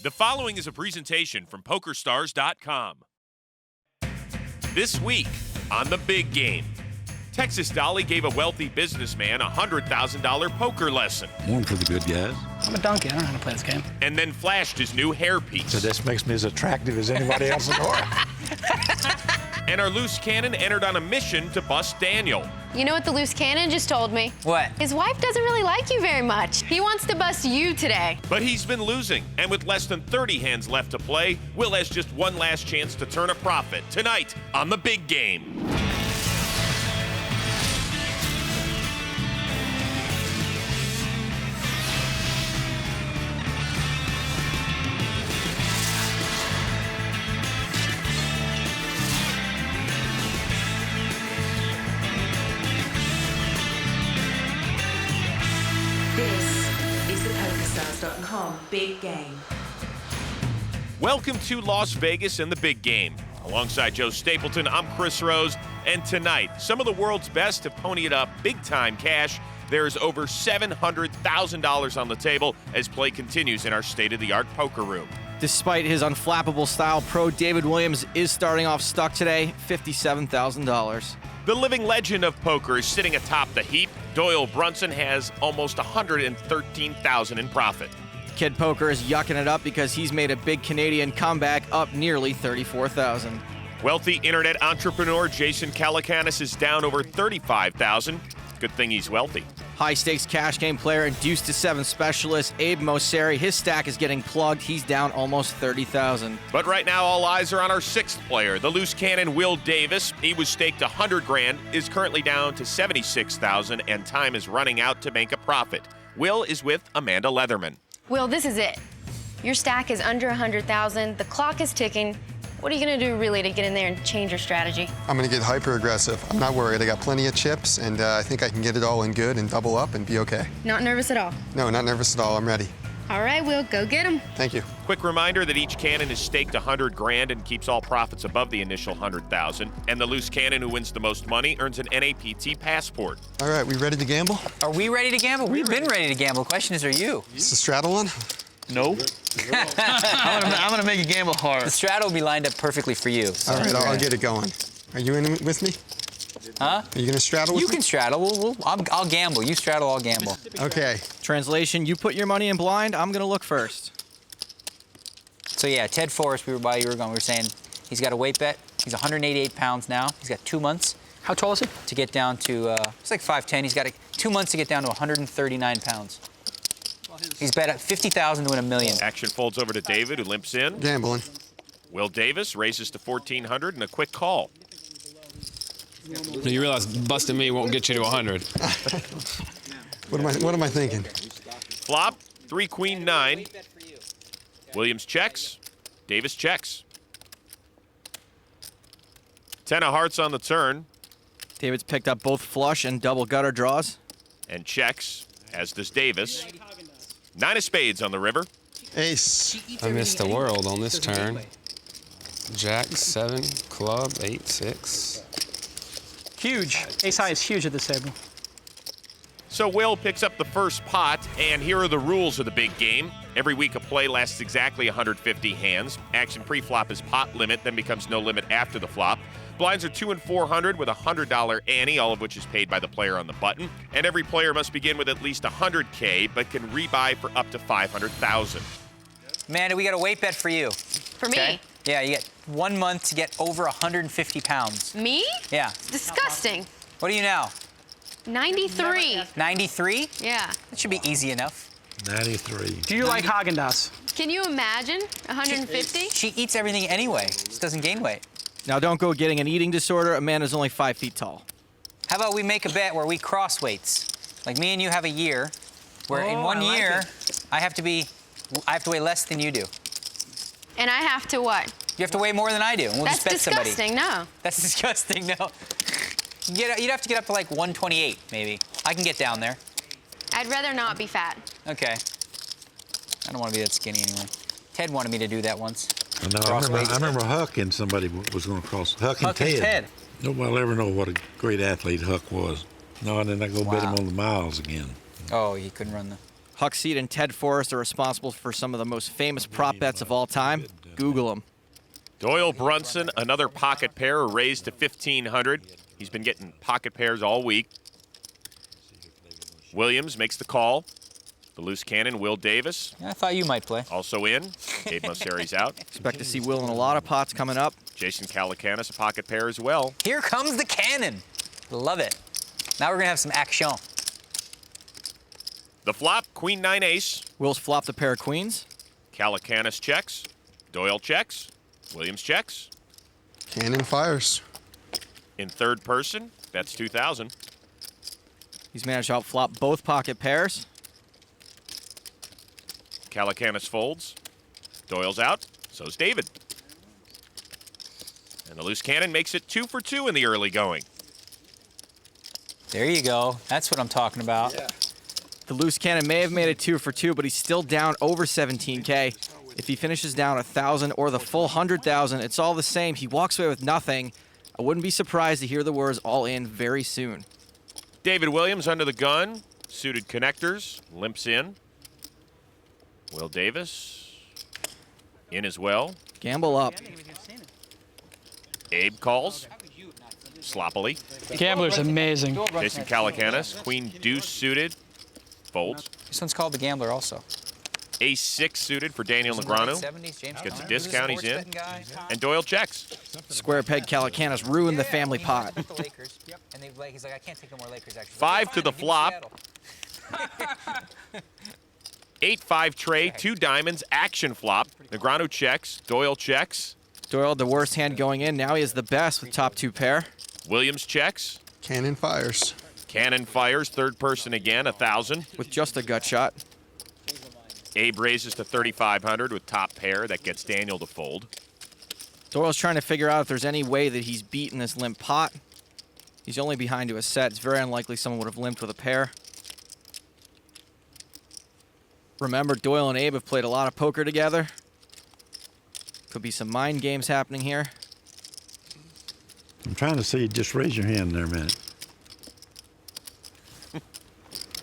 The following is a presentation from PokerStars.com. This week on the Big Game, Texas Dolly gave a wealthy businessman a $100,000 poker lesson. One for the good guys. I'm a donkey. I don't know how to play this game. And then flashed his new hairpiece. So this makes me as attractive as anybody else in the world. And our loose cannon entered on a mission to bust Daniel. You know what the loose cannon just told me? What? His wife doesn't really like you very much. He wants to bust you today. But he's been losing, and with less than 30 hands left to play, Will has just one last chance to turn a profit tonight on the Big Game. This is the PokerStars.com Big Game. Welcome to Las Vegas and the Big Game. Alongside Joe Stapleton, I'm Chris Rose, and tonight, some of the world's best have ponied up big-time cash. There's over $700,000 on the table as play continues in our state-of-the-art poker room. Despite his unflappable style, pro David Williams is starting off stuck today, $57,000. The living legend of poker is sitting atop the heap. Doyle Brunson has almost $113,000 in profit. Kid Poker is yucking it up because he's made a big Canadian comeback, up nearly $34,000. Wealthy internet entrepreneur Jason Calacanis is down over $35,000. Good thing he's wealthy. High-stakes cash game player and deuce to 7 specialist Abe Mosseri, his stack is getting plugged. He's down almost $30,000. But right now, all eyes are on our sixth player, the loose cannon Will Davis. He was staked $100,000, is currently down to $76,000, and time is running out to make a profit. Will is with Amanda Leatherman. Will, this is it. Your stack is under 100,000. The clock is ticking. What are you gonna do really to get in there and change your strategy? I'm gonna get hyper aggressive. I'm not worried. I got plenty of chips, and I think I can get it all in good and double up and be okay. Not nervous at all. No, not nervous at all. I'm ready. All right, Will, go get him. Thank you. Quick reminder that each cannon is staked $100,000 and keeps all profits above the initial $100,000. And the loose cannon who wins the most money earns an NAPT passport. All right, we ready to gamble? Are we ready to gamble? We've been ready to gamble. The question is, are you? It's the straddle one? No. I'm gonna make a gamble hard. The straddle will be lined up perfectly for you. All right, I'll get it going. Are you in with me? Huh? Are you gonna straddle with You me? can straddle. I'll gamble. You straddle, I'll gamble. Okay. Translation, you put your money in blind, I'm gonna look first. So yeah, Ted Forrest, we were saying he's got a weight bet. He's 188 pounds now. He's got 2 months. How tall is he? To get down to, it's like 5'10". He's got 2 months to get down to 139 pounds. He's bet at 50,000 to win $1 million. Action folds over to David, who limps in. Gambling. Will Davis raises to 1,400 and a quick call. You realize busting me won't get you to 100. What am I thinking? Flop, 3 queen 9. Williams checks. Davis checks. 10 of hearts on the turn. David's picked up both flush and double gutter draws. And checks, as does Davis. 9 of spades on the river. Ace. I missed the world on this turn. Jack, 7, club, 8, 6. Huge. Ace high is huge at this table. So Will picks up the first pot, and here are the rules of the Big Game. Every week a play lasts exactly 150 hands. Action pre-flop is pot limit, then becomes no limit after the flop. Blinds are 2 and 400 with a $100 ante, all of which is paid by the player on the button. And every player must begin with at least $100K, but can rebuy for up to $500,000. Amanda, we got a weight bet for you. For me? Yeah, you get 1 month to get over 150 pounds. Me? Yeah. Disgusting. What are you now? 93. 93? Yeah. That should be easy enough. 93. Do you like Haagen-Dazs? Can you imagine 150? She eats everything anyway. Just doesn't gain weight. Now don't go getting an eating disorder. Amanda's only 5 feet tall. How about we make a bet where we cross weights? Like me and you have a year where in 1 year I have to weigh less than you do. And I have to what? You have to weigh more than I do. And we'll That's just bet disgusting, somebody. no. That's disgusting, no. You'd have to get up to like 128, maybe. I can get down there. I'd rather not be fat. Okay. I don't want to be that skinny anyway. Ted wanted me to do that once. I remember Huck and somebody was going to cross. Huck and Ted. Nobody will ever know what a great athlete Huck was. No, and then I go bet him on the miles again. Oh, he couldn't run the... Huck Seed and Ted Forrest are responsible for some of the most famous prop bets of all time. Google them. Doyle Brunson, another pocket pair, raised to 1,500. He's been getting pocket pairs all week. Williams makes the call. The loose cannon, Will Davis. I thought you might play. Also in. Abe Mosseri's out. Expect to see Will in a lot of pots coming up. Jason Calacanis, a pocket pair as well. Here comes the cannon. Love it. Now we're going to have some action. The flop, Queen 9 ace. Will's flopped a pair of queens. Calacanis checks. Doyle checks. Williams checks. Cannon fires. In third person, that's 2,000. He's managed to outflop both pocket pairs. Calacanis folds. Doyle's out. So's David. And the loose cannon makes it 2 for 2 in the early going. There you go. That's what I'm talking about. Yeah. The loose cannon may have made it 2 for 2, but he's still down over 17K. If he finishes down 1,000 or the full 100,000, it's all the same. He walks away with nothing. I wouldn't be surprised to hear the words all in very soon. David Williams under the gun. Suited connectors. Limps in. Will Davis in as well. Gamble up. Abe calls. Sloppily. Gambler's amazing. Jason Calacanis. Queen deuce suited. Folds. This one's called the Gambler also. Ace 6 suited for Daniel Negreanu. Gets a discount, he's in. And Doyle checks. Square peg Calacanis ruined the family pot. 5 to the flop. 8-5 tray, 2 diamonds, action flop. Negreanu checks, Doyle checks. Doyle had the worst hand going in. Now he has the best with top 2 pair. Williams checks. Cannon fires. Cannon fires, third person again, 1,000. With just a gut shot. Abe raises to 3,500 with top pair. That gets Daniel to fold. Doyle's trying to figure out if there's any way that he's beaten this limp pot. He's only behind to a set. It's very unlikely someone would have limped with a pair. Remember, Doyle and Abe have played a lot of poker together. Could be some mind games happening here. I'm trying to see. Just raise your hand there a minute.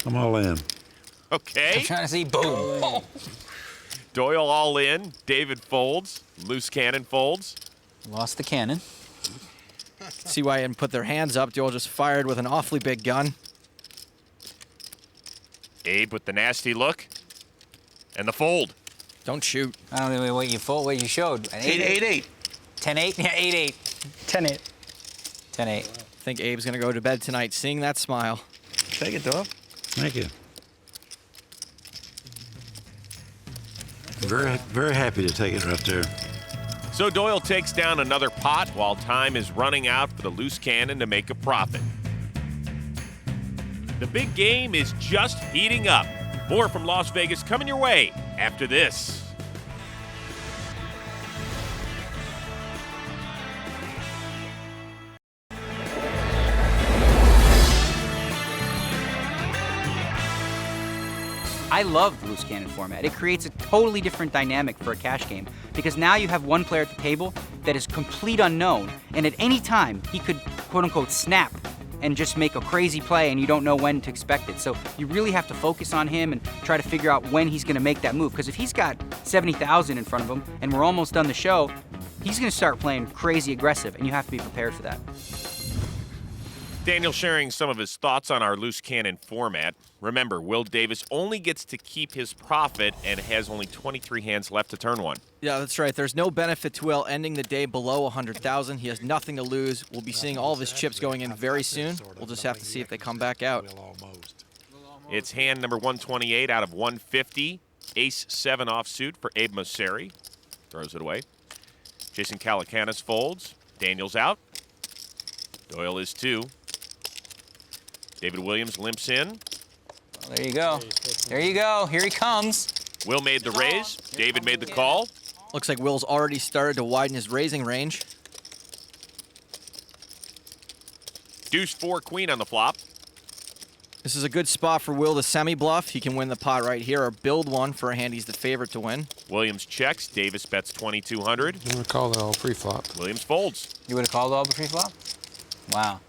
I'm all in. Okay. I'm trying to see. Boom. Doyle all in. David folds. Loose cannon folds. Lost the cannon. See why I didn't put their hands up. Doyle just fired with an awfully big gun. Abe with the nasty look. And the fold. Don't shoot. I don't know what you showed. An 8-8. 10-8? Yeah, 8-8. 10-8. 10-8. I think Abe's going to go to bed tonight seeing that smile. Take it, Doyle. Thank you. Very, very happy to take it right there. So Doyle takes down another pot while time is running out for the loose cannon to make a profit. The big game is just heating up. More from Las Vegas coming your way after this. I love the loose cannon format. It creates a totally different dynamic for a cash game because now you have one player at the table that is complete unknown, and at any time he could quote-unquote snap and just make a crazy play and you don't know when to expect it. So you really have to focus on him and try to figure out when he's gonna make that move, because if he's got 70,000 in front of him and we're almost done the show, he's gonna start playing crazy aggressive and you have to be prepared for that. Daniel sharing some of his thoughts on our loose cannon format. Remember, Will Davis only gets to keep his profit and has only 23 hands left to turn one. Yeah, that's right. There's no benefit to Will ending the day below 100,000. He has nothing to lose. We'll be seeing all of his chips going in very soon. We'll just have to see if they come back out. It's hand number 128 out of 150. Ace-7 offsuit for Abe Mosseri. Throws it away. Jason Calacanis folds. Daniel's out. Doyle is 2. David Williams limps in. Well, there you go. There you go. Here he comes. Will made the raise. David made the call. Looks like Will's already started to widen his raising range. Deuce 4 queen on the flop. This is a good spot for Will to semi-bluff. He can win the pot right here or build one for a hand he's the favorite to win. Williams checks. Davis bets 2,200. I'm going to call it all pre-flop. Williams folds. You would have called all the pre-flop? Wow.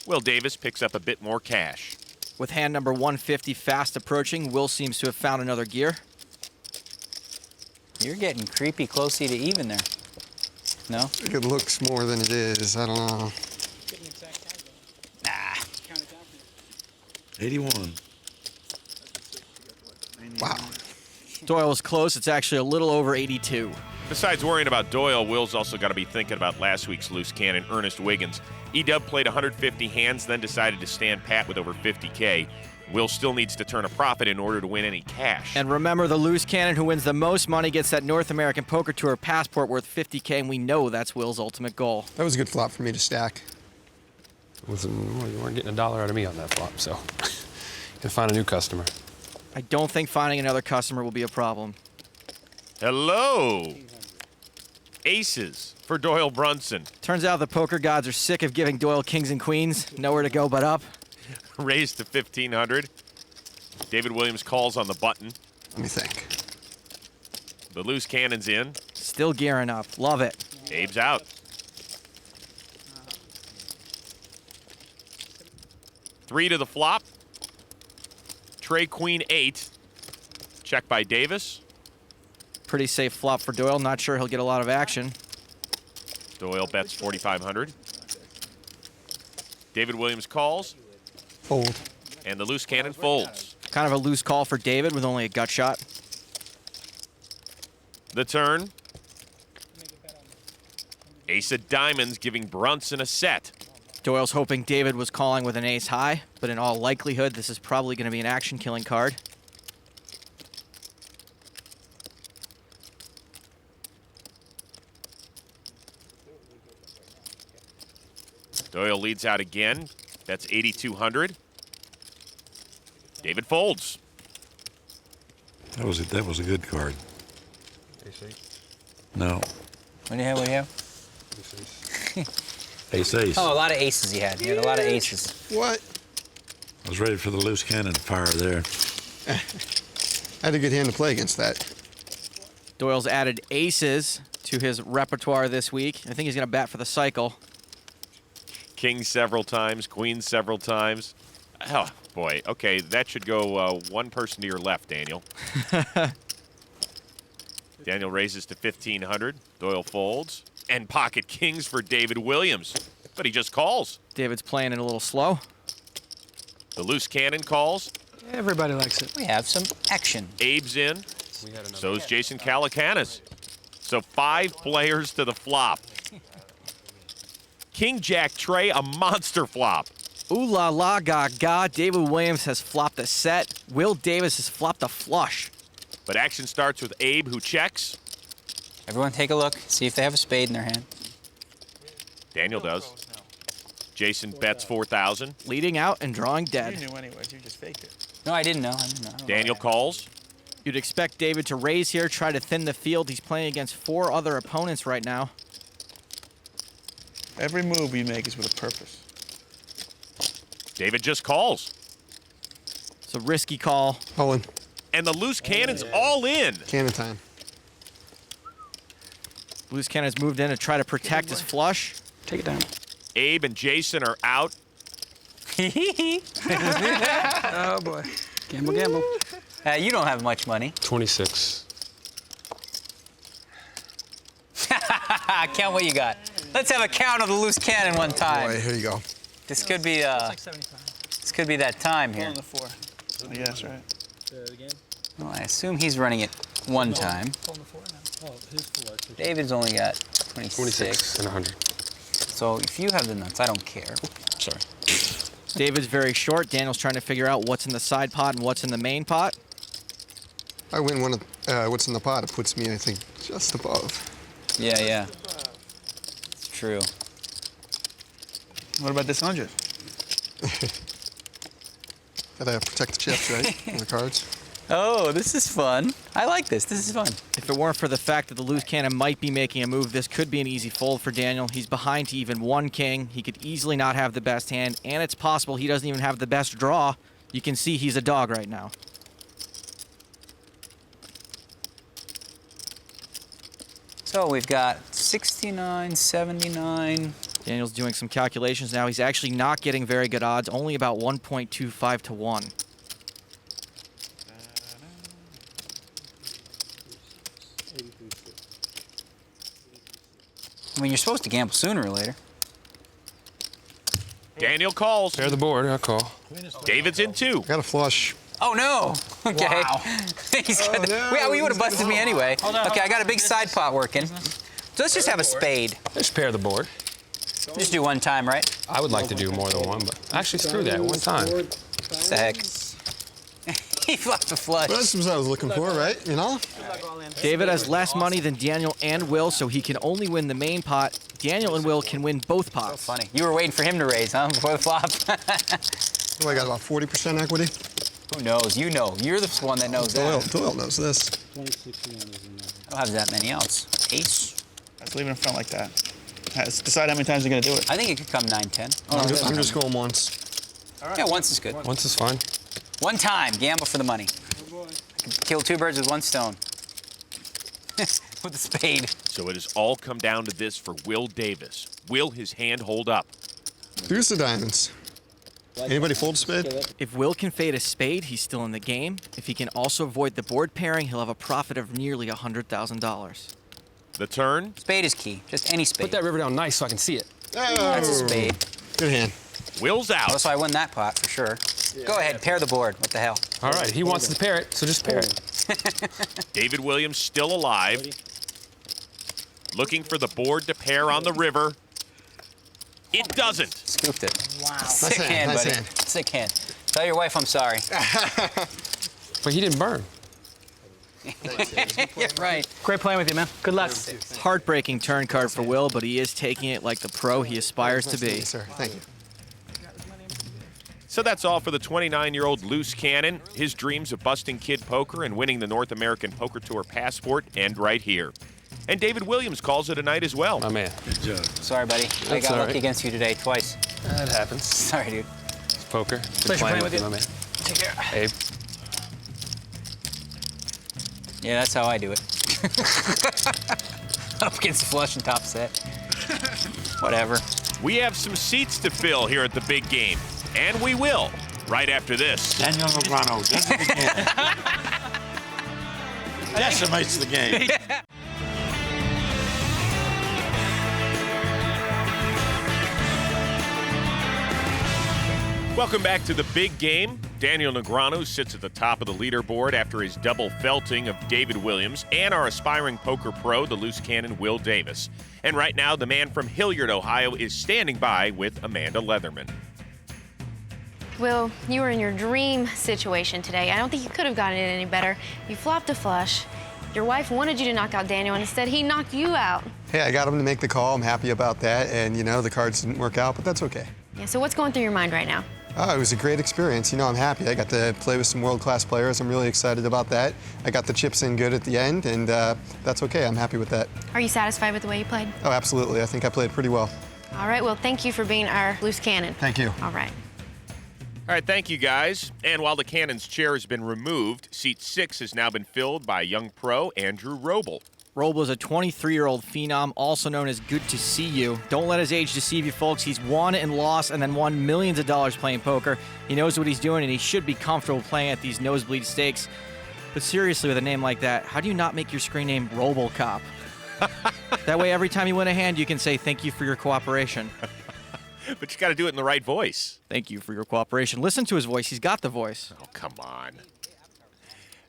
Will Davis picks up a bit more cash. With hand number 150 fast approaching, Will seems to have found another gear. You're getting creepy closely to even there. No? I think it looks more than it is. I don't know. Nah. 81. Wow. Doyle was close. It's actually a little over 82. Besides worrying about Doyle, Will's also got to be thinking about last week's loose cannon, Ernest Wiggins. E-Dub played 150 hands, then decided to stand pat with over 50K. Will still needs to turn a profit in order to win any cash. And remember, the loose cannon who wins the most money gets that North American Poker Tour passport worth 50K, and we know that's Will's ultimate goal. That was a good flop for me to stack. Well, you weren't getting $1 out of me on that flop, so gonna find a new customer. I don't think finding another customer will be a problem. Hello. Aces for Doyle Brunson. Turns out the poker gods are sick of giving Doyle kings and queens. Nowhere to go but up. Raised to 1,500. David Williams calls on the button. Let me think. The loose cannon's in. Still gearing up. Love it. Abe's out. Three to the flop. Tray Queen 8. Check by Davis. Pretty safe flop for Doyle. Not sure he'll get a lot of action. Doyle bets 4,500. David Williams calls. Fold. And the loose cannon folds. Kind of a loose call for David with only a gut shot. The turn. Ace of diamonds giving Brunson a set. Doyle's hoping David was calling with an ace high, but in all likelihood, this is probably going to be an action-killing card. Doyle leads out again. That's 8,200. David folds. That was a good card. No. What do you have? What do you have? Ace ace. Oh, a lot of aces he had. He had a lot of aces. What? I was ready for the loose cannon fire there. I had a good hand to play against that. Doyle's added aces to his repertoire this week. I think he's going to bat for the cycle. King several times, queen several times. Oh, boy. Okay, that should go one person to your left, Daniel. Daniel raises to 1,500. Doyle folds. And pocket kings for David Williams. But he just calls. David's playing it a little slow. The loose cannon calls. Everybody likes it. We have some action. Abe's in. So is Jason Calacanis. So 5 players to the flop. King Jack Trey, a monster flop. Ooh la la gaga. David Williams has flopped a set. Will Davis has flopped a flush. But action starts with Abe, who checks. Everyone take a look. See if they have a spade in their hand. Daniel does. Jason bets 4,000. Leading out and drawing dead. You knew anyways. You just faked it. No, I didn't know. I didn't know. Daniel calls. You'd expect David to raise here, try to thin the field. He's playing against 4 other opponents right now. Every move you make is with a purpose. David just calls. It's a risky call. All in. And the loose cannon's all in. Cannon time. Loose cannon's moved in to try to protect his flush. Take it down. Abe and Jason are out. Oh, boy. Gamble, gamble. You don't have much money. 26. Count what you got. Let's have a count of the loose cannon one time. Boy, here you go. This could be this could be that time here. On the 4. I guess, right? Well, I assume he's running it one time. David's only got 26 and 100. So if you have the nuts, I don't care. Sorry. David's very short. Daniel's trying to figure out what's in the side pot and what's in the main pot. I win one of what's in the pot. It puts me, I think, just above. Yeah, yeah. It's true. What about this 100? Gotta protect the chips, right? On the cards. Oh, this is fun. I like this. This is fun. If it weren't for the fact that the loose cannon might be making a move, this could be an easy fold for Daniel. He's behind to even 1 king. He could easily not have the best hand, and it's possible he doesn't even have the best draw. You can see he's a dog right now. So we've got 69, 79, Daniel's doing some calculations now. He's actually not getting very good odds, only about 1.25 to 1. I mean, you're supposed to gamble sooner or later. Daniel calls. Pair the board, I'll call. David's in 2. Got a flush. Oh, no. Okay. Wow. He's got well, you would have busted me anyway. Okay, I got a big side pot working. So let's just have a spade. Just pair the board. Just do one time, right? I would like to do more than one, but actually screw that, one time. What the heck? He flopped the flush. That's what I was looking for, right? You know? David has less money than Daniel and Will, so he can only win the main pot. Daniel and Will can win both pots. Funny. You were waiting for him to raise, huh, before the flop? What do I got, about 40% equity? Who knows? You know. You're the one that knows that. Doyle knows this. I don't have that many else. Ace. Let's leave it in front like that. Let's decide how many times you're going to do it. I think it could come 9-10. I'm just going once. Yeah, once is good. Once is fine. One time, gamble for the money. I can kill 2 birds with 1 stone. With a spade. So it has all come down to this for Will Davis. Will his hand hold up? Deuce of diamonds. Anybody fold spade? If Will can fade a spade, he's still in the game. If he can also avoid the board pairing, he'll have a profit of nearly $100,000. The turn. Spade is key. Just any spade. Put that river down nice so I can see it. Oh. That's a spade. Good hand. Will's out. That's why I won that pot for sure. Go ahead, pair the board. What the hell? All right, he wants to pair it, so just pair it. David Williams still alive. Looking for the board to pair on the river. It doesn't. Scooped it. Wow. Sick hand, nice buddy. hand. Sick hand. Tell your wife I'm sorry. But he didn't burn. You're right. Great playing with you, man. Good luck. Heartbreaking turn card for Will, but he is taking it like the pro he aspires to be. Yes, sir. Thank you. So that's all for the 29-year-old loose cannon. His dreams of busting kid poker and winning the North American Poker Tour passport end right here. And David Williams calls it a night as well. My man. Good job. Sorry, buddy. I got lucky against you today twice. That happens. Sorry, dude. It's poker. Good Pleasure playing with you. my man. Take care. Abe. Yeah, that's how I do it. Up against the flush and top set. Whatever. We have some seats to fill here at the big game. And we will, right after this. Daniel Negreanu does it again. Decimates the game. Welcome back to the big game. Daniel Negreanu sits at the top of the leaderboard after his double felting of David Williams and our aspiring poker pro, the loose cannon Will Davis. And right now, the man from Hilliard, Ohio, is standing by with Amanda Leatherman. Will, you were in your dream situation today. I don't think you could have gotten it any better. You flopped a flush. Your wife wanted you to knock out Daniel, and instead he knocked you out. Hey, I got him to make the call. I'm happy about that. And, you know, the cards didn't work out, but that's okay. Yeah, so what's going through your mind right now? Oh, it was a great experience. You know, I'm happy. I got to play with some world-class players. I'm really excited about that. I got the chips in good at the end, and that's okay. I'm happy with that. Are you satisfied with the way you played? Oh, absolutely. I think I played pretty well. All right, well, thank you for being our loose cannon. Thank you. All right. All right, thank you, guys. And while the cannon's chair has been removed, seat 6 has now been filled by young pro Andrew Roble. Roble is a 23-year-old phenom, also known as good to see you. Don't let his age deceive you, folks. He's won and lost and then won millions of dollars playing poker. He knows what he's doing, and he should be comfortable playing at these nosebleed stakes. But seriously, with a name like that, how do you not make your screen name RobleCop? That way, every time you win a hand, you can say, thank you for your cooperation. But you got to do it in the right voice. Thank you for your cooperation. Listen to his voice. He's got the voice. Oh, come on.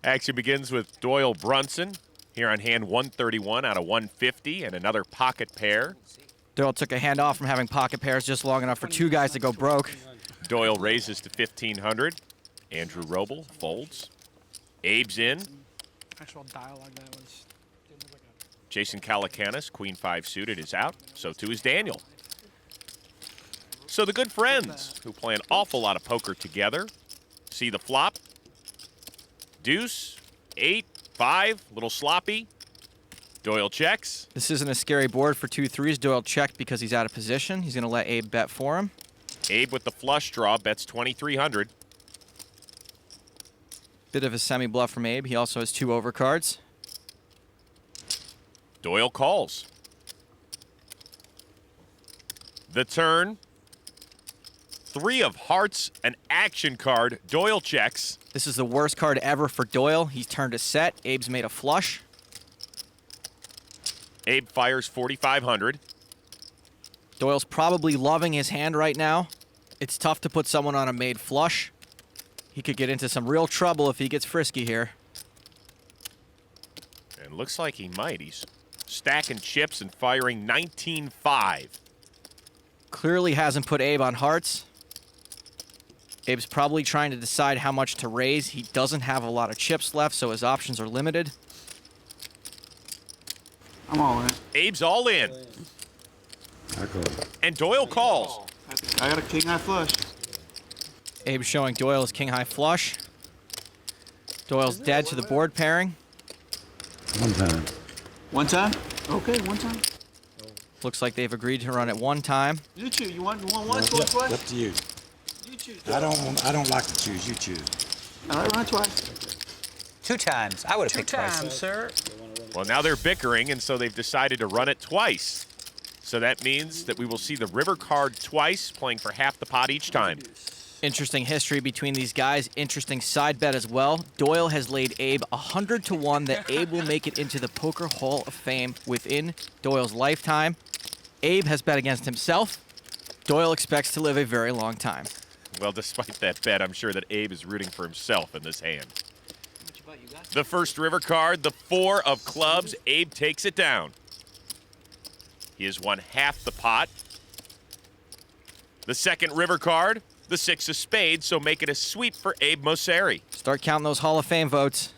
Action begins with Doyle Brunson here on hand 131 out of 150 and another pocket pair. Doyle took a hand off from having pocket pairs just long enough for 2 guys to go broke. Doyle raises to 1,500. Andrew Roble folds. Abe's in. Actual dialogue that was. Jason Calacanis, Queen 5 suited, is out. So too is Daniel. So the good friends who play an awful lot of poker together see the flop. Deuce, 8, 5, little sloppy. Doyle checks. This isn't a scary board for 2 3s. Doyle checked because he's out of position. He's going to let Abe bet for him. Abe with the flush draw bets 2,300. Bit of a semi-bluff from Abe. He also has 2 overcards. Doyle calls. The turn. 3 of hearts, an action card. Doyle checks. This is the worst card ever for Doyle. He's turned a set. Abe's made a flush. Abe fires 4,500. Doyle's probably loving his hand right now. It's tough to put someone on a made flush. He could get into some real trouble if he gets frisky here. And looks like he might. He's stacking chips and firing 19-5. Clearly hasn't put Abe on hearts. Abe's probably trying to decide how much to raise. He doesn't have a lot of chips left, so his options are limited. I'm all in. Abe's all in. I call it. And Doyle calls. I got a king high flush. Abe's showing Doyle his king high flush. Doyle's dead to the board pairing. One time. One time? Okay, one time. Looks like they've agreed to run it one time. You choose. You want once, go twice? Up to you. You choose. I don't like to choose. You choose. All right, run twice. 2 times. I would have picked twice. 2 times, sir. Well, now they're bickering, and so they've decided to run it twice. So that means that we will see the river card twice, playing for half the pot each time. Interesting history between these guys. Interesting side bet as well. Doyle has laid Abe 100-1 that Abe will make it into the Poker Hall of Fame within Doyle's lifetime. Abe has bet against himself. Doyle expects to live a very long time. Well, despite that bet, I'm sure that Abe is rooting for himself in this hand. The first river card, the 4 of clubs. Abe takes it down. He has won half the pot. The second river card, the 6 of spades, so make it a sweep for Abe Mosseri. Start counting those Hall of Fame votes.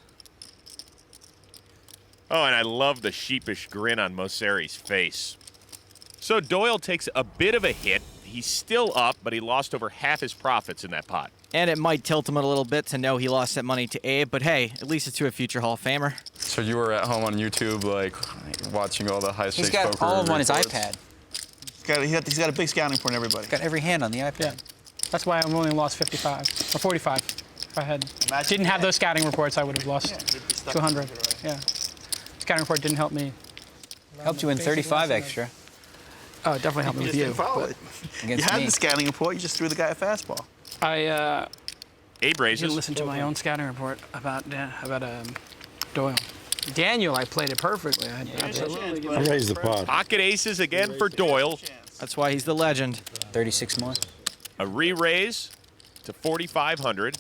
Oh, and I love the sheepish grin on Mosseri's face. So Doyle takes a bit of a hit. He's still up, but he lost over half his profits in that pot. And it might tilt him a little bit to know he lost that money to Abe, but hey, at least it's to a future Hall of Famer. So you were at home on YouTube, like, watching all the high-stakes poker He's got all of them on his reports? iPad. He's got a big scouting for everybody. Got every hand on the iPad. Yeah. That's why I only lost 55 or 45. If I didn't have those scouting reports, I would have lost 200. Yeah. Scouting report didn't help me. Helped you win 35 extra. Oh, it definitely helped me with you. You had the scouting report. You just threw the guy a fastball. Abe raises. Didn't listen to my own scouting report about Doyle. Daniel, I played it perfectly. I raised the pot. Pocket aces again for Doyle. That's why he's the legend. 36 more. A re-raise to 4,500.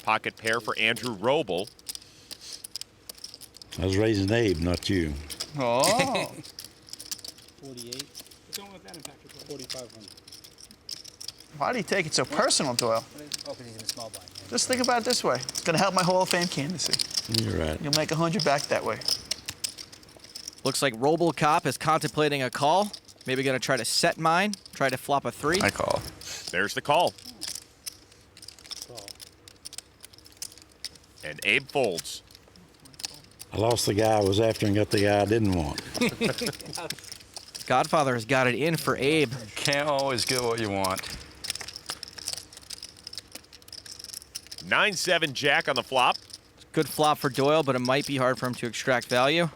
Pocket pair for Andrew Roble. I was raising Abe, not you. Oh. 48. Don't let that impact your 4,500. Why do you take it so personal, Doyle? Oh, because he's in the small blind. Just think about it this way. It's going to help my Hall of Fame candidacy. You're right. You'll make 100 back that way. Looks like Robocop is contemplating a call. Maybe going to try to set mine, try to flop a 3. I call. There's the call. And Abe folds. I lost the guy I was after and got the guy I didn't want. Godfather has got it in for Abe. Can't always get what you want. 9-7 jack on the flop. Good flop for Doyle, but it might be hard for him to extract value.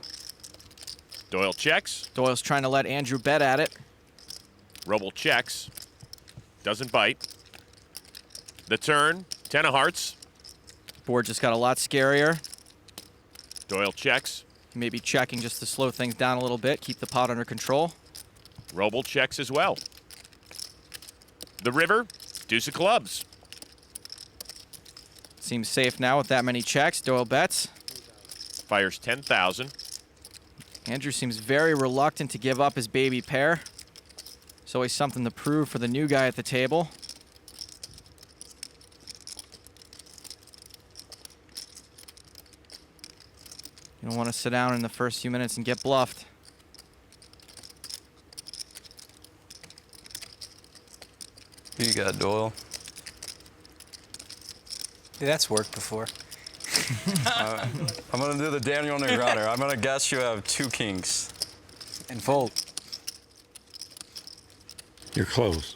Doyle checks. Doyle's trying to let Andrew bet at it. Roble checks. Doesn't bite. The turn, 10 of hearts. Board just got a lot scarier. Doyle checks. Maybe checking just to slow things down a little bit, keep the pot under control. Roble checks as well. The river, deuce of clubs. Seems safe now with that many checks. Doyle bets. Fires 10,000. Andrew seems very reluctant to give up his baby pair. It's always something to prove for the new guy at the table. You don't want to sit down in the first few minutes and get bluffed. Who you got, Doyle? Dude, that's worked before. I'm going to do the Daniel Negreanu. I'm going to guess you have 2 kings. And fold. You're close.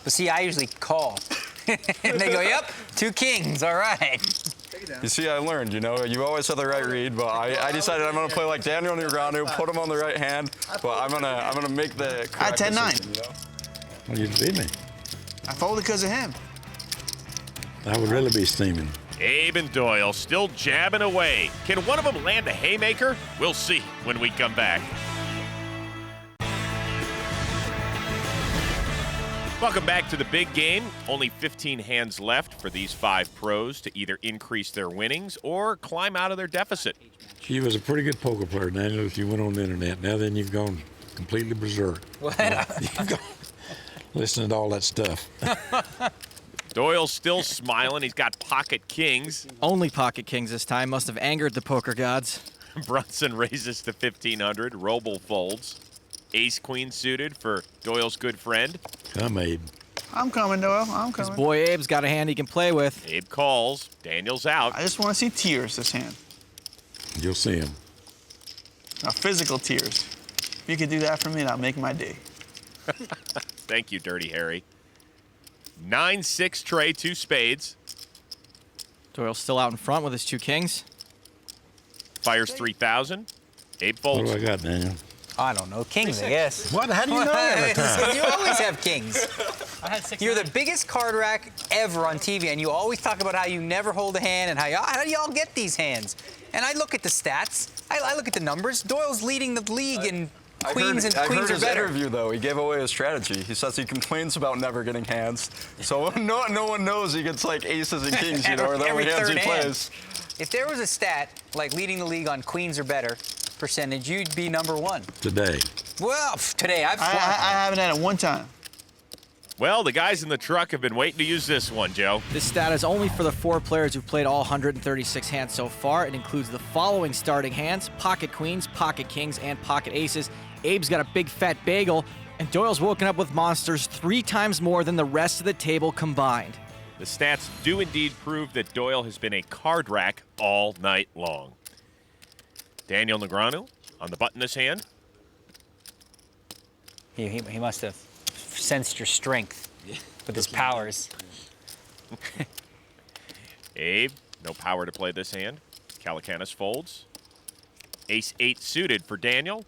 But see, I usually call. And they go, yep, 2 kings, all right. You see, I learned, you know, you always have the right read, but I decided I'm gonna play like Daniel Negreanu, put him on the right hand, but I'm gonna make the correct I had 10-9. decision, you know? Well, you beat me. I folded because of him. I would really be steaming. Abe and Doyle still jabbing away. Can one of them land a haymaker? We'll see when we come back. Welcome back to the big game. Only 15 hands left for these 5 pros to either increase their winnings or climb out of their deficit. She was a pretty good poker player, Daniel, if you went on the internet. Now then you've gone completely berserk. What? You've gone listening to all that stuff. Doyle's still smiling. He's got pocket kings. Only pocket kings this time. Must have angered the poker gods. Brunson raises to 1,500. Roble folds. Ace-queen suited for Doyle's good friend. Come, Abe. I'm coming, Doyle. I'm coming. His boy Abe's got a hand he can play with. Abe calls. Daniel's out. I just want to see tears this hand. You'll see him. Now, physical tears. If you could do that for me, that'll make my day. Thank you, Dirty Harry. 9-6 tray, 2 spades. Doyle's still out in front with his 2 kings. Fires 3,000. Abe folds. What do I got, Daniel? I don't know. Kings, I guess. What? How do you know every time? You always have kings. I had 6. You're the biggest card rack ever on TV, and you always talk about how you never hold a hand and how do y'all get these hands? And I look at the stats. I look at the numbers. Doyle's leading the league in queens and I queens heard are his better. interview, though. He gave away his strategy. He says he complains about never getting hands. So no one knows he gets like aces and kings, you know, or the only hands he plays. If there was a stat like leading the league on queens or better percentage, you'd be #1. Today. Well, today I haven't had it one time. Well, the guys in the truck have been waiting to use this one, Joe. This stat is only for the 4 players who've played all 136 hands so far. It includes the following starting hands: pocket queens, pocket kings, and pocket aces. Abe's got a big fat bagel, and Doyle's woken up with monsters 3 times more than the rest of the table combined. The stats do indeed prove that Doyle has been a card rack all night long. Daniel Negreanu on the button this hand. He must have sensed your strength with his powers. Abe, no power to play this hand. Calacanis folds. Ace-8 suited for Daniel.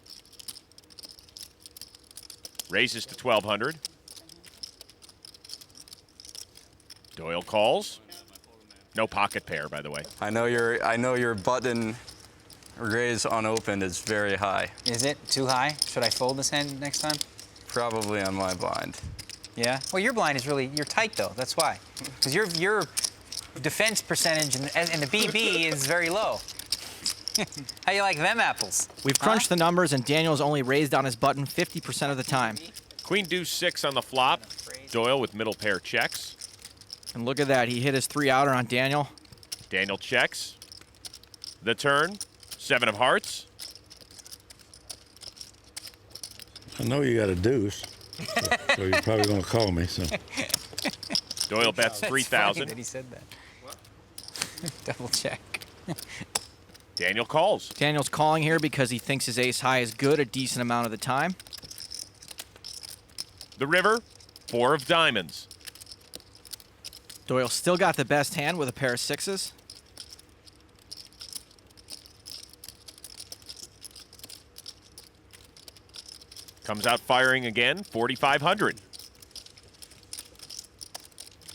Raises to 1,200. Doyle calls. No pocket pair, by the way. I know your button raise unopened is very high. Is it too high? Should I fold this hand next time? Probably on my blind. Yeah? Well, your blind is really, you're tight though, that's why. Because your defense percentage in the BB is very low. How you like them apples? We've crunched the numbers, and Daniel's only raised on his button 50% of the time. Queen deuce 6 on the flop. Doyle with middle pair checks. And look at that, he hit his 3-outer on Daniel. Daniel checks. The turn, 7 of hearts. I know you got a deuce, so you're probably going to call me. So Doyle bets 3,000. That he said that. Double check. Daniel calls. Daniel's calling here because he thinks his ace high is good a decent amount of the time. The river, 4 of diamonds. Doyle still got the best hand with a pair of 6s. Comes out firing again, 4,500.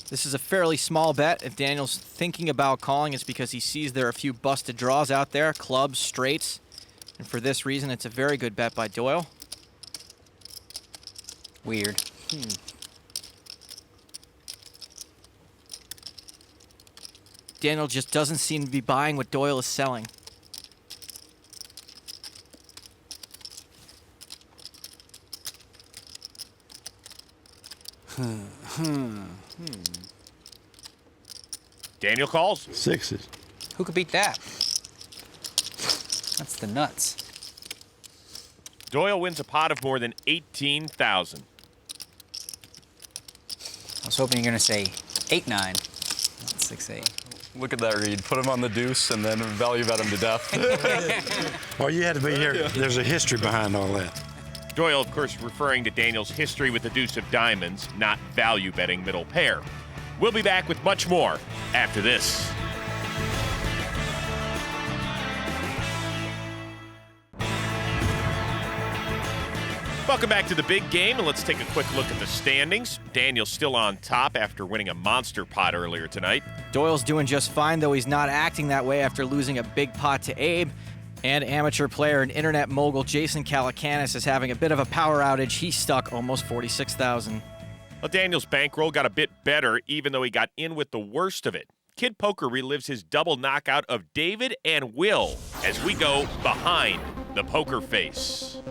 This is a fairly small bet. If Daniel's thinking about calling, it's because he sees there are a few busted draws out there, clubs, straights. And for this reason, it's a very good bet by Doyle. Weird. Daniel just doesn't seem to be buying what Doyle is selling. Daniel calls. 6s. Who could beat that? That's the nuts. Doyle wins a pot of more than 18,000. I was hoping you're going to say 8-9, not 6-8. Look at that read. Put him on the deuce and then value bet him to death. Well, you had to be here. There's a history behind all that. Doyle, of course, referring to Daniel's history with the deuce of diamonds, not value betting middle pair. We'll be back with much more after this. Welcome back to the big game, and let's take a quick look at the standings. Daniel's still on top after winning a monster pot earlier tonight. Doyle's doing just fine, though he's not acting that way after losing a big pot to Abe. And amateur player and internet mogul Jason Calacanis is having a bit of a power outage. He's stuck almost $46,000. Well, Daniel's bankroll got a bit better, even though he got in with the worst of it. Kid Poker relives his double knockout of David and Will as we go behind the poker face.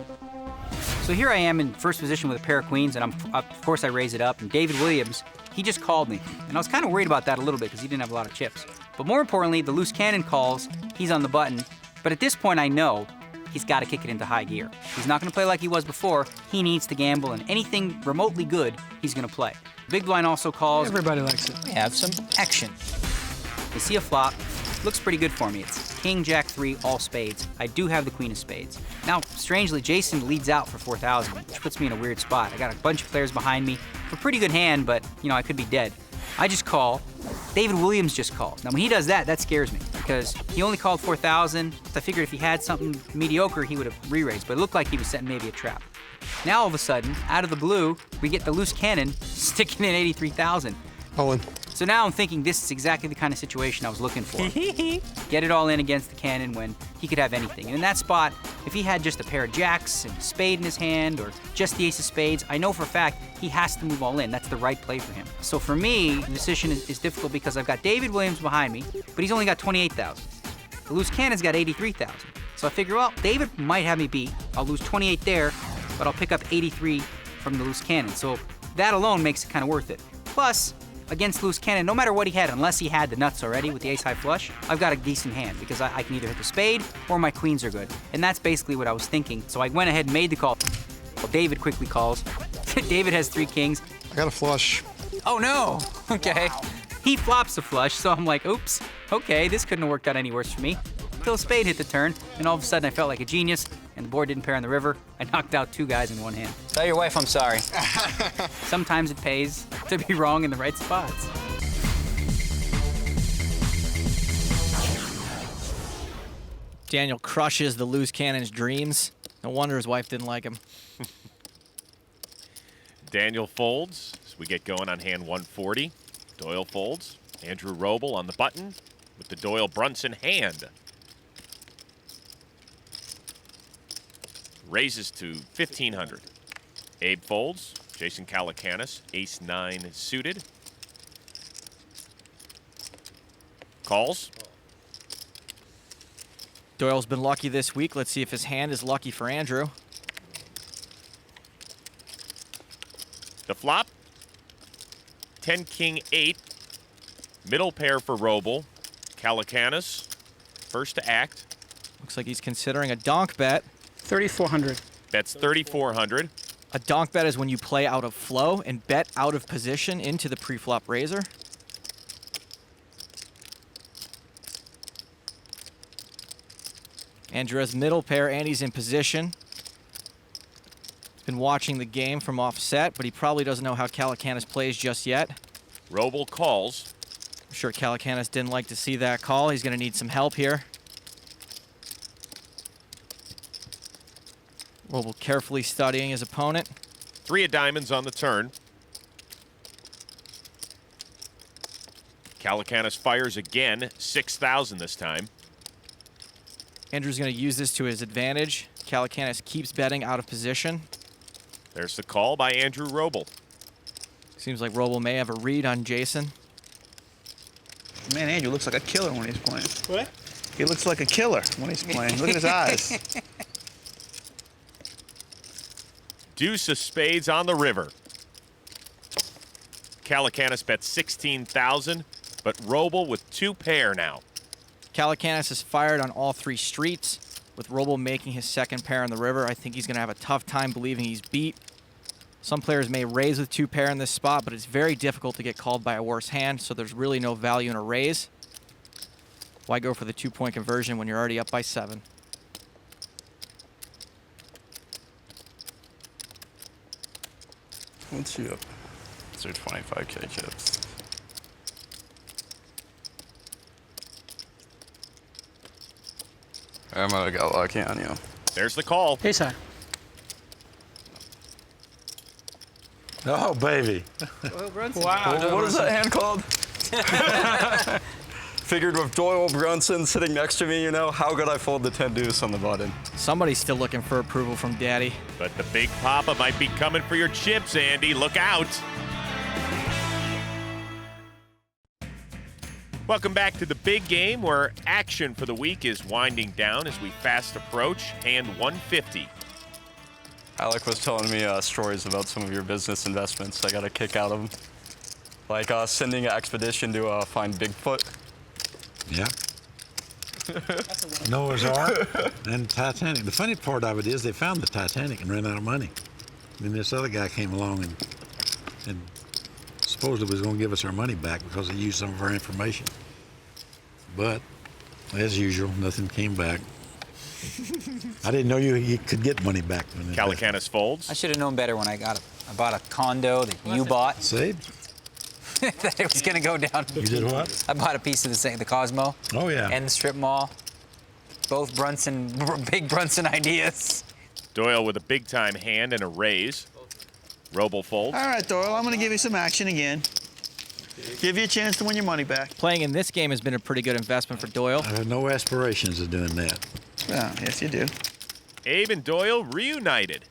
So here I am in first position with a pair of queens, and of course I raise it up, and David Williams, he just called me. And I was kind of worried about that a little bit because he didn't have a lot of chips. But more importantly, the loose cannon calls, he's on the button. But at this point I know he's got to kick it into high gear. He's not going to play like he was before. He needs to gamble, and anything remotely good, he's going to play. Big blind also calls. Everybody likes it. We have some action. I see a flop. Looks pretty good for me. It's king, jack 3, all spades. I do have the queen of spades. Now, strangely, Jason leads out for 4,000, which puts me in a weird spot. I got a bunch of players behind me. A pretty good hand, but, you know, I could be dead. I just call. David Williams just called. Now, when he does that, that scares me because he only called 4,000. I figured if he had something mediocre, he would have re-raised, but it looked like he was setting maybe a trap. Now, all of a sudden, out of the blue, we get the loose cannon sticking in 83,000. Owen. So now I'm thinking this is exactly the kind of situation I was looking for. Get it all in against the cannon when he could have anything. And in that spot, if he had just a pair of jacks and a spade in his hand or just the ace of spades, I know for a fact he has to move all in. That's the right play for him. So for me, the decision is difficult because I've got David Williams behind me, but he's only got 28,000. The loose cannon's got 83,000. So I figure, well, David might have me beat. I'll lose 28 there, but I'll pick up 83 from the loose cannon. So that alone makes it kind of worth it. Plus, against loose cannon, no matter what he had, unless he had the nuts already with the ace-high flush, I've got a decent hand because I can either hit the spade or my queens are good. And that's basically what I was thinking. So I went ahead and made the call. Well, David quickly calls. David has 3 kings. I got a flush. Oh, no. Okay. Wow. He flops a flush, so I'm like, oops. Okay, this couldn't have worked out any worse for me. Until a spade hit the turn, and all of a sudden I felt like a genius, and the board didn't pair on the river. I knocked out 2 guys in one hand. Tell your wife I'm sorry. Sometimes it pays to be wrong in the right spots. Daniel crushes the loose cannon's dreams. No wonder his wife didn't like him. Daniel folds as we get going on hand 140. Doyle folds. Andrew Roble on the button with the Doyle Brunson hand. Raises to 1,500. Abe folds. Jason Calacanis, ace-9 suited. Calls. Doyle's been lucky this week. Let's see if his hand is lucky for Andrew. The flop. 10-king-8. Middle pair for Roble. Calacanis, first to act. Looks like he's considering a donk bet. 3,400. Bets 3,400. A donk bet is when you play out of flow and bet out of position into the pre-flop raiser. Andrew has middle pair and he's in position. He's been watching the game from offset, but he probably doesn't know how Calacanis plays just yet. Roble calls. I'm sure Calacanis didn't like to see that call. He's going to need some help here. Roble carefully studying his opponent. 3 of diamonds on the turn. Calacanis fires again, 6,000 this time. Andrew's going to use this to his advantage. Calacanis keeps betting out of position. There's the call by Andrew Roble. Seems like Roble may have a read on Jason. Man, Andrew looks like a killer when he's playing. What? He looks like a killer when he's playing. Look at his eyes. Deuce of spades on the river. Calacanis bets 16,000, but Roble with 2 pair now. Calacanis is fired on all 3 streets. With Roble making his 2nd pair on the river, I think he's going to have a tough time believing he's beat. Some players may raise with 2 pair in this spot, but it's very difficult to get called by a worse hand, so there's really no value in a raise. Why go for the 2-point conversion when you're already up by 7? What's you up? It's your 25K chips. I might have got lucky on you. There's the call. Ace high. Oh, baby. Doyle Brunson. Wow. What is that hand called? Figured with Doyle Brunson sitting next to me, you know, how could I fold the 10 deuce on the button? Somebody's still looking for approval from Daddy. But the big papa might be coming for your chips, Andy. Look out. Welcome back to the big game, where action for the week is winding down as we fast approach hand 150. Alec was telling me stories about some of your business investments. I got a kick out of them. Like sending an expedition to find Bigfoot. Yeah. Noah's Ark and Titanic. The funny part of it is they found the Titanic and ran out of money. Then this other guy came along and supposedly was going to give us our money back because he used some of our information. But, as usual, nothing came back. I didn't know you could get money back. Calacanis folds. I should have known better when I bought a condo that you bought. See? That it was going to go down. You did what? I bought a piece of the Cosmo. Oh, yeah. And the strip mall. Both big Brunson ideas. Doyle with a big-time hand and a raise. Robo folds. All right, Doyle, I'm going to give you some action again. Give you a chance to win your money back. Playing in this game has been a pretty good investment for Doyle. I have no aspirations of doing that. Well, yes, you do. Abe and Doyle reunited.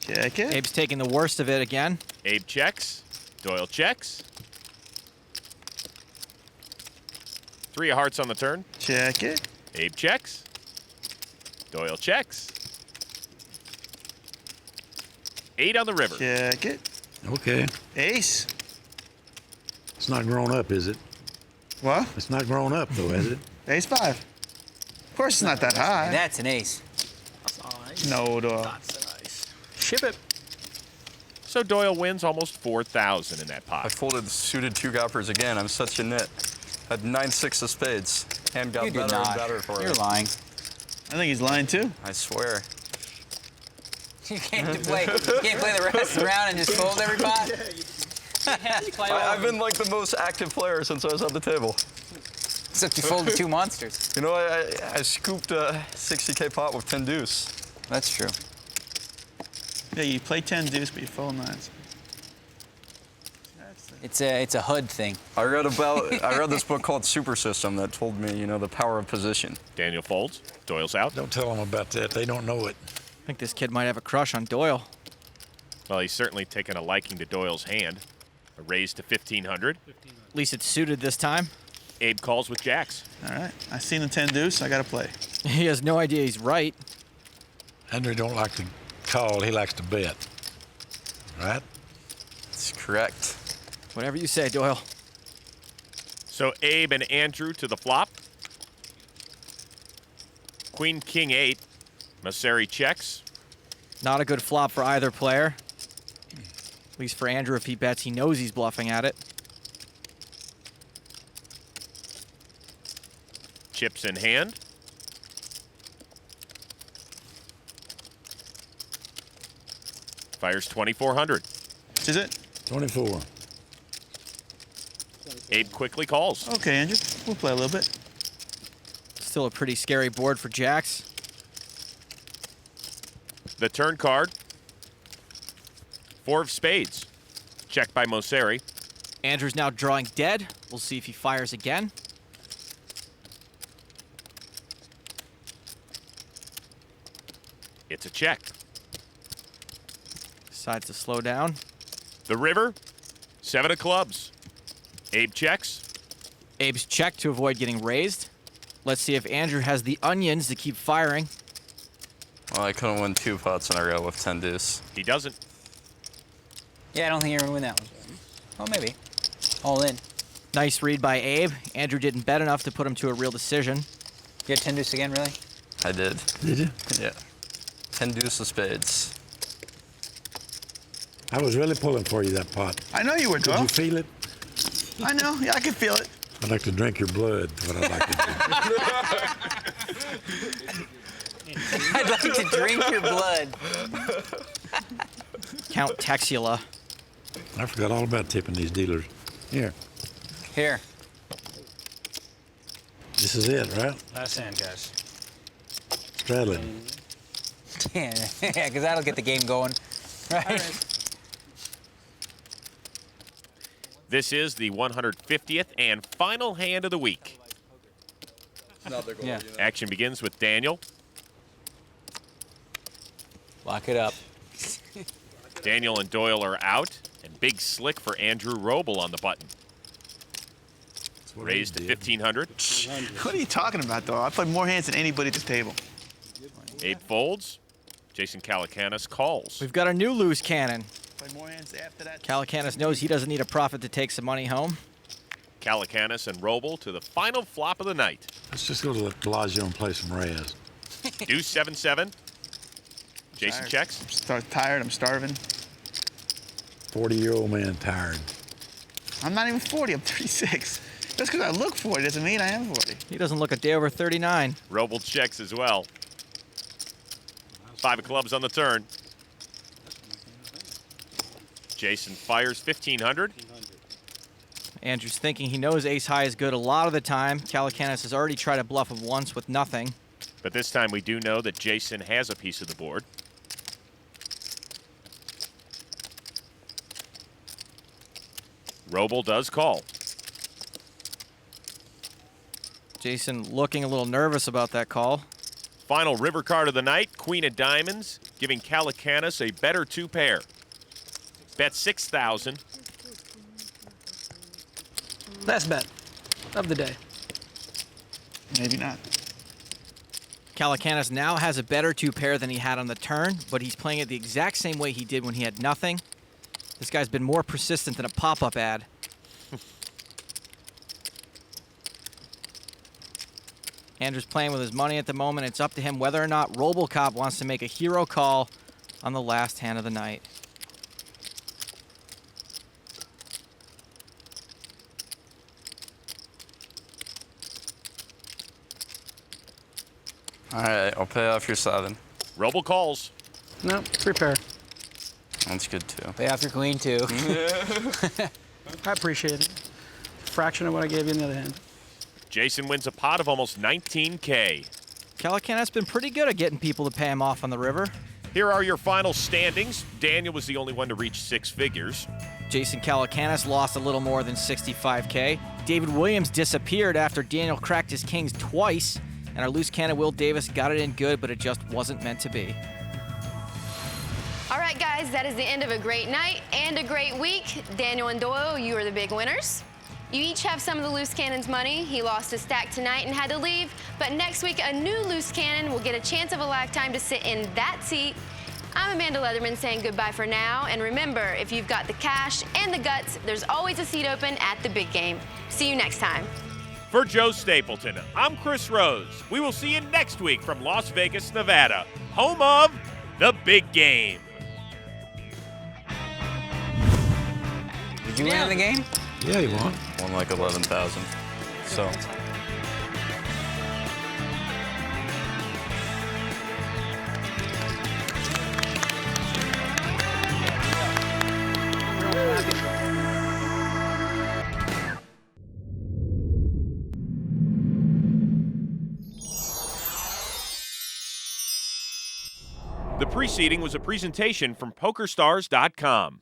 Check it. Abe's taking the worst of it again. Abe checks. Doyle checks. 3 of hearts on the turn. Check it. Abe checks. Doyle checks. 8 on the river. Check it. Okay. Ace. It's not grown up, is it? What? It's not grown up, though, is it? Ace 5. Of course it's not that high. And that's an ace. No, Doyle. Ship it. So Doyle wins almost 4,000 in that pot. I folded suited 2-gappers again. I'm such a nit. Had 9-6 of spades. Hand got You did better and not. better for You're it. lying. I think he's lying too. I swear. You can't play the rest of the round and just fold every pot. I've been like the most active player since I was at the table. Except you folded 2 monsters. You know, I scooped a 60K pot with 10 deuce. That's true. Yeah, you play 10 deuce, but you fold 9s. It's a HUD thing. I read this book called Super System that told me, you know, the power of position. Daniel folds. Doyle's out. Don't tell them about that. They don't know it. I think this kid might have a crush on Doyle. Well, he's certainly taken a liking to Doyle's hand. A raise to 1,500. At least it's suited this time. Abe calls with jacks. All right. I seen the 10 deuce. I got to play. He has no idea he's right. Andrew don't like to call. He likes to bet. Right? That's correct. Whatever you say, Doyle. So Abe and Andrew to the flop. Queen, King 8. Mosseri checks. Not a good flop for either player. At least for Andrew, if he bets, he knows he's bluffing at it. Chips in hand. Fires 2,400. Is it? 24. Abe quickly calls. Okay, Andrew. We'll play a little bit. Still a pretty scary board for jacks. The turn card. 4 of spades. Checked by Mosseri. Andrew's now drawing dead. We'll see if he fires again. It's a check. Decides to slow down. The river. 7 of clubs. Abe checks. Abe's checked to avoid getting raised. Let's see if Andrew has the onions to keep firing. Well, I couldn't win 2 pots in a row with 10 deuce. He doesn't. Yeah, I don't think you're going to win that one. Oh, maybe. All in. Nice read by Abe. Andrew didn't bet enough to put him to a real decision. You had 10 deuce again, really? I did. Did you? Yeah. 10 deuce of spades. I was really pulling for you, that pot. I know you were, Doyle. Did you feel it? I know. Yeah, I can feel it. I'd like to drink your blood, what I'd like to do. I'd like to drink your blood. Count Texula. I forgot all about tipping these dealers. Here. Here. This is it, right? Last hand, guys. Straddling. Yeah, because that'll get the game going. Right? This is the 150th and final hand of the week. Yeah. Action begins with Daniel. Lock it up. Daniel and Doyle are out, and big slick for Andrew Roble on the button. Raised to 1,500. What are you talking about, though? I played more hands than anybody at this table. Abe folds. Jason Calacanis calls. We've got a new loose cannon. Played more hands after that. Calacanis knows he doesn't need a profit to take some money home. Calacanis and Roble to the final flop of the night. Let's just go to the Bellagio and play some Reyes. Deuce 7-7. Jason checks. I'm tired. I'm starving. 40-year-old man tired. I'm not even 40. I'm 36. Just because I look 40 doesn't mean I am 40. He doesn't look a day over 39. Roble checks as well. 5 of clubs on the turn. Jason fires 1,500. Andrew's thinking he knows ace high is good a lot of the time. Calacanis has already tried to bluff him once with nothing. But this time we do know that Jason has a piece of the board. Roble does call. Jason looking a little nervous about that call. Final river card of the night, Queen of Diamonds, giving Calacanis a better 2 pair. Bet 6,000. Last bet of the day. Maybe not. Calacanis now has a better 2 pair than he had on the turn, but he's playing it the exact same way he did when he had nothing. This guy's been more persistent than a pop-up ad. Andrew's playing with his money at the moment. It's up to him whether or not Robocop wants to make a hero call on the last hand of the night. All right, I'll pay off your 7. Roble calls. No, 3 pair. That's good, too. Pay off your queen, too. I appreciate it. Fraction of what I gave you in the other hand. Jason wins a pot of almost 19K. Calacanis been pretty good at getting people to pay him off on the river. Here are your final standings. Daniel was the only one to reach 6 figures. Jason Calacanis lost a little more than 65K. David Williams disappeared after Daniel cracked his kings twice. And our loose cannon Will Davis got it in good, but it just wasn't meant to be. All right, guys, that is the end of a great night and a great week. Daniel and Doyle, you are the big winners. You each have some of the loose cannon's money. He lost a stack tonight and had to leave, but next week a new loose cannon will get a chance of a lifetime to sit in that seat. I'm Amanda Leatherman saying goodbye for now, and remember, if you've got the cash and the guts, there's always a seat open at the big game. See you next time. For Joe Stapleton, I'm Chris Rose. We will see you next week from Las Vegas, Nevada, home of the big game. Did you win the game? Yeah, he won. Won like 11,000. So. The preceding was a presentation from PokerStars.com.